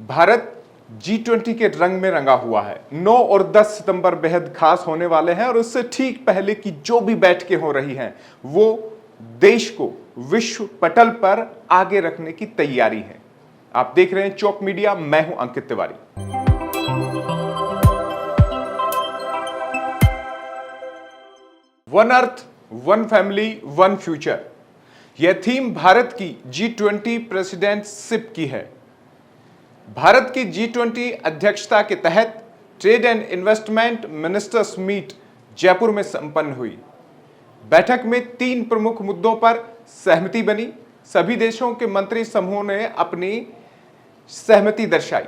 Bharat G20 के रंग में रंगा हुआ है। 9 और 10 सितंबर बेहद खास होने वाले हैं और उससे ठीक पहले की जो भी बैठकें हो रही हैं वो देश को विश्व पटल पर आगे रखने की तैयारी है। आप देख रहे हैं चौक मीडिया, मैं हूं Ankit Tiwari. One earth, one family, one future, यह थीम भारत की G20 प्रेसिडेंटशिप की है। भारत की G20 अध्यक्षता के तहत trade and investment ministers meet Jaipur में संपन्न हुई। बैठक में 3 प्रमुख मुद्दों पर सहमति बनी। सभी देशों के मंत्री समूह ने अपनी सहमति दर्शाई।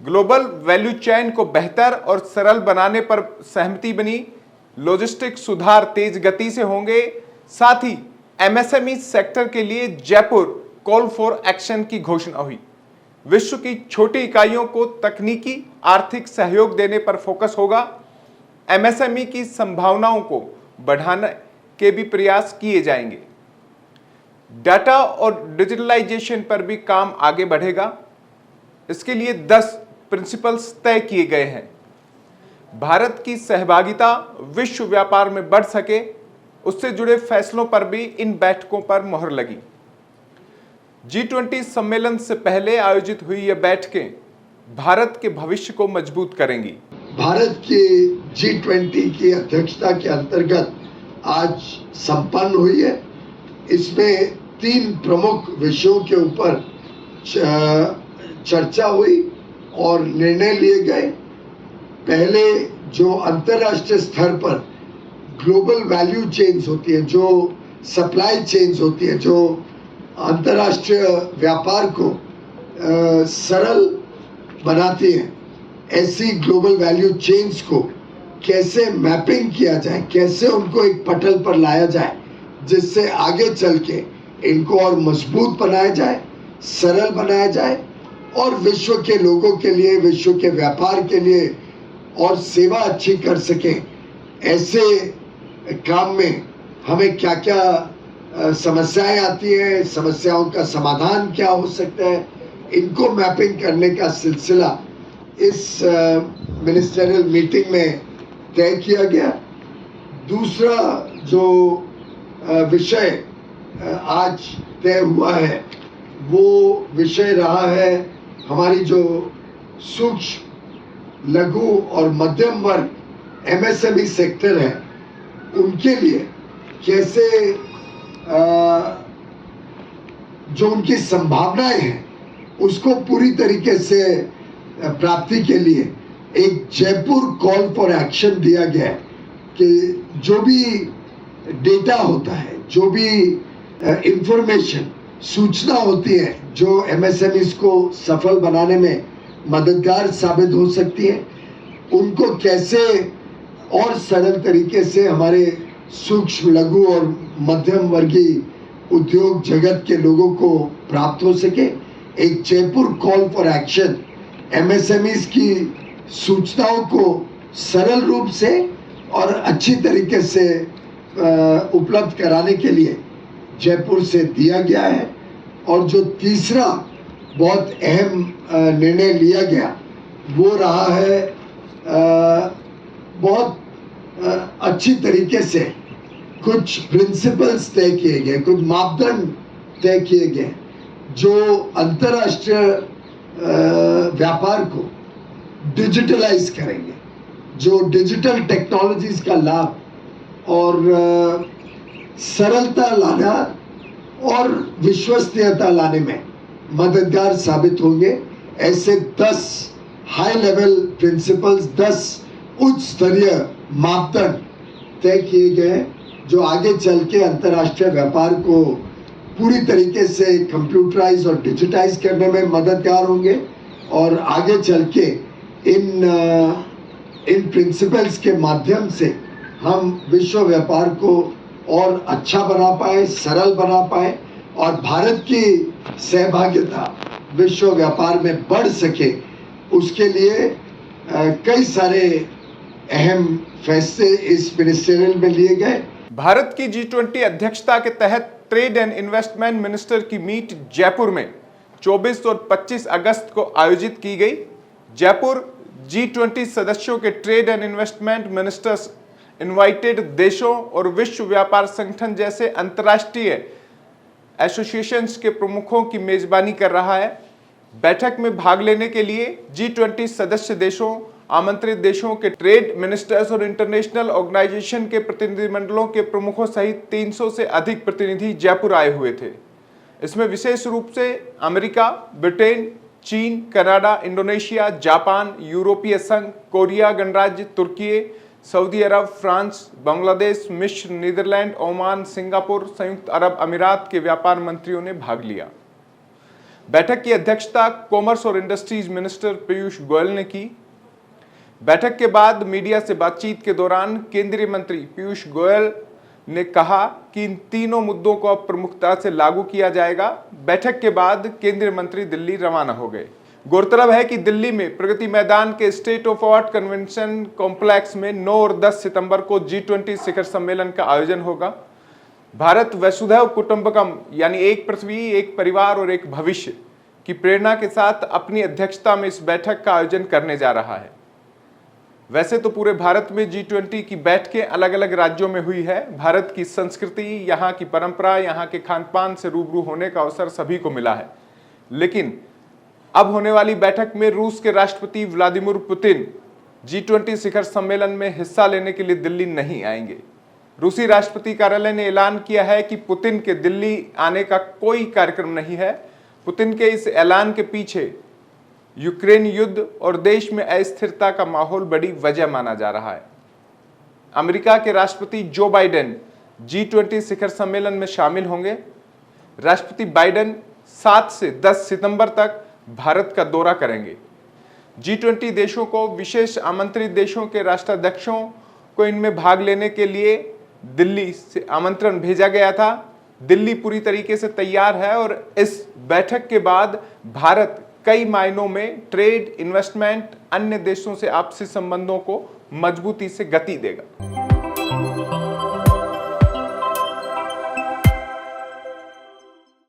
ग्लोबल वैल्यू चेन को बेहतर और सरल बनाने पर सहमति बनी। लॉजिस्टिक सुधार तेज गति से होंगे। साथ ही MSME सेक्टर के लिए जयपुर कॉल फॉर एक्शन की घोषणा हुई। विश्व की छोटी इकाइयों को तकनीकी आर्थिक सहयोग देने पर फोकस होगा। MSME की संभावनाओं को बढ़ाने के भी प्रयास किए जाएंगे। डाटा और डिजिटलाइजेशन पर भी काम आगे बढ़ेगा। इसके लिए 10 प्रिंसिपल्स तय किए गए हैं। भारत की सहभागिता विश्व व्यापार में बढ़ सके, उससे जुड़े फैसलों पर भी इन बैठकों पर मुहर लगी। G20 सम्मेलन से पहले आयोजित हुई ये बैठकें भारत के भविष्य को मजबूत करेंगी। भारत की G20 की अध्यक्षता के अंतर्गत आज संपन्न हुई है। इसमें 3 प्रमुख विषयों के ऊपर चर्चा हुई और निर्णय लिए गए। पहले जो अंतर्राष्ट्रीय स्तर पर ग्लोबल वैल्यू चेन्स होती है, जो सप्लाई चेन्स होती है, जो अंतर्राष्ट्रीय व्यापार को सरल बनाती है, ऐसी ग्लोबल वैल्यू चेन्स को कैसे मैपिंग किया जाए, कैसे उनको एक पटल पर लाया जाए जिससे आगे चल के इनको और मजबूत बनाया जाए, सरल बनाया जाए और विश्व के लोगों के लिए, विश्व के व्यापार के लिए और सेवा अच्छी कर सके। ऐसे काम में हमें क्या क्या समस्याएं आती हैं, समस्याओं का समाधान क्या हो सकता है, इनको मैपिंग करने का सिलसिला इस मिनिस्टरियल मीटिंग में तय किया गया। दूसरा जो विषय आज तय हुआ है वो विषय रहा है हमारी जो सूक्ष्म, लघु और मध्यम वर्ग MSME सेक्टर है, उनके लिए कैसे जो उनकी संभावनाएं हैं उसको पूरी तरीके से प्राप्ति के लिए एक जयपुर कॉल फॉर एक्शन दिया गया है कि जो भी डेटा होता है, जो भी इंफॉर्मेशन, सूचना होती है जो MSMEs को सफल बनाने में मददगार साबित हो सकती है, उनको कैसे और सरल तरीके से हमारे सूक्ष्म, लघु और मध्यम वर्गीय उद्योग जगत के लोगों को प्राप्त हो सके। एक Jaipur call for action MSMEs की सूचनाओं को सरल रूप से और अच्छी तरीके से उपलब्ध कराने के लिए जयपुर से दिया गया है। और जो तीसरा बहुत अहम निर्णय लिया गया वो रहा है बहुत अच्छी तरीके से कुछ प्रिंसिपल्स तय किए गए, कुछ मापदंड तय किए गए जो अंतर्राष्ट्रीय व्यापार को डिजिटलाइज करेंगे, जो डिजिटल टेक्नोलॉजीज का लाभ और सरलता लाना और विश्वसनीयता लाने में मददगार साबित होंगे। ऐसे 10 हाई लेवल प्रिंसिपल्स, 10 उच्च स्तरीय मापदंड तय किए गए जो आगे चल के अंतर्राष्ट्रीय व्यापार को पूरी तरीके से कंप्यूटराइज और डिजिटाइज करने में मददगार होंगे और आगे चल के इन प्रिंसिपल्स के माध्यम से हम विश्व व्यापार को और अच्छा बना पाए, सरल बना पाए और भारत की सहभागिता विश्व व्यापार में बढ़ सके, उसके लिए कई सारे अहम फैसले इस मिनिस्टरियल में लिए गए। भारत की G20 अध्यक्षता के तहत ट्रेड एंड इन्वेस्टमेंट मिनिस्टर की मीट जयपुर में 24 और 25 अगस्त को आयोजित की गई। जयपुर G20 सदस्यों के trade and investment ministers, invited देशों और विश्व व्यापार संगठन जैसे अंतर्राष्ट्रीय एसोसिएशंस के प्रमुखों की मेजबानी कर रहा है। बैठक में भाग लेने के लिए G20 सदस्य देशों, आमंत्रित देशों के ट्रेड मिनिस्टर्स और इंटरनेशनल ऑर्गेनाइजेशन के प्रतिनिधिमंडलों के प्रमुखों सहित 300 से अधिक प्रतिनिधि जयपुर आए हुए थे। इसमें विशेष रूप से अमेरिका, ब्रिटेन, चीन, कनाडा, इंडोनेशिया, जापान, यूरोपीय संघ, कोरिया गणराज्य, तुर्की, सऊदी अरब, फ्रांस, बांग्लादेश, मिस्र, नीदरलैंड, ओमान, सिंगापुर, संयुक्त अरब अमीरात के व्यापार मंत्रियों ने भाग लिया। बैठक की अध्यक्षता कॉमर्स और इंडस्ट्रीज मिनिस्टर पीयूष गोयल ने की। बैठक के बाद मीडिया से बातचीत के दौरान केंद्रीय मंत्री पीयूष गोयल ने कहा कि इन तीनों मुद्दों को अब प्रमुखता से लागू किया जाएगा। बैठक के बाद केंद्रीय मंत्री दिल्ली रवाना हो गए। गौरतलब है कि दिल्ली में प्रगति मैदान के state of art convention complex में 9 और 10 सितंबर को G20 शिखर सम्मेलन का आयोजन होगा। भारत वसुधैव कुटुंबकम यानी एक पृथ्वी, एक परिवार और एक भविष्य की प्रेरणा के साथ अपनी अध्यक्षता में इस बैठक का आयोजन करने जा रहा है। वैसे तो पूरे भारत में G20 की बैठकें अलग अलग राज्यों में हुई है। भारत की संस्कृति, यहाँ की परंपरा, यहाँ के खान पान से रूबरू होने का अवसर सभी को मिला है। लेकिन अब होने वाली बैठक में रूस के राष्ट्रपति व्लादिमीर पुतिन G20 शिखर सम्मेलन में हिस्सा लेने के लिए दिल्ली नहीं आएंगे। रूसी राष्ट्रपति कार्यालय ने ऐलान किया है कि पुतिन के दिल्ली आने का कोई कार्यक्रम नहीं है। पुतिन के इस ऐलान के पीछे यूक्रेन युद्ध और देश में अस्थिरता का माहौल बड़ी वजह माना जा रहा है। अमेरिका के राष्ट्रपति जो बाइडेन G20 शिखर सम्मेलन में शामिल होंगे। राष्ट्रपति बाइडेन 7 से 10 सितंबर तक भारत का दौरा करेंगे। G20 देशों को, विशेष आमंत्रित देशों के राष्ट्राध्यक्षों को इनमें भाग लेने के लिए दिल्ली से आमंत्रण भेजा गया था। दिल्ली पूरी तरीके से तैयार है और इस बैठक के बाद भारत कई मायनों में ट्रेड, इन्वेस्टमेंट, अन्य देशों से आपसी संबंधों को मजबूती से गति देगा।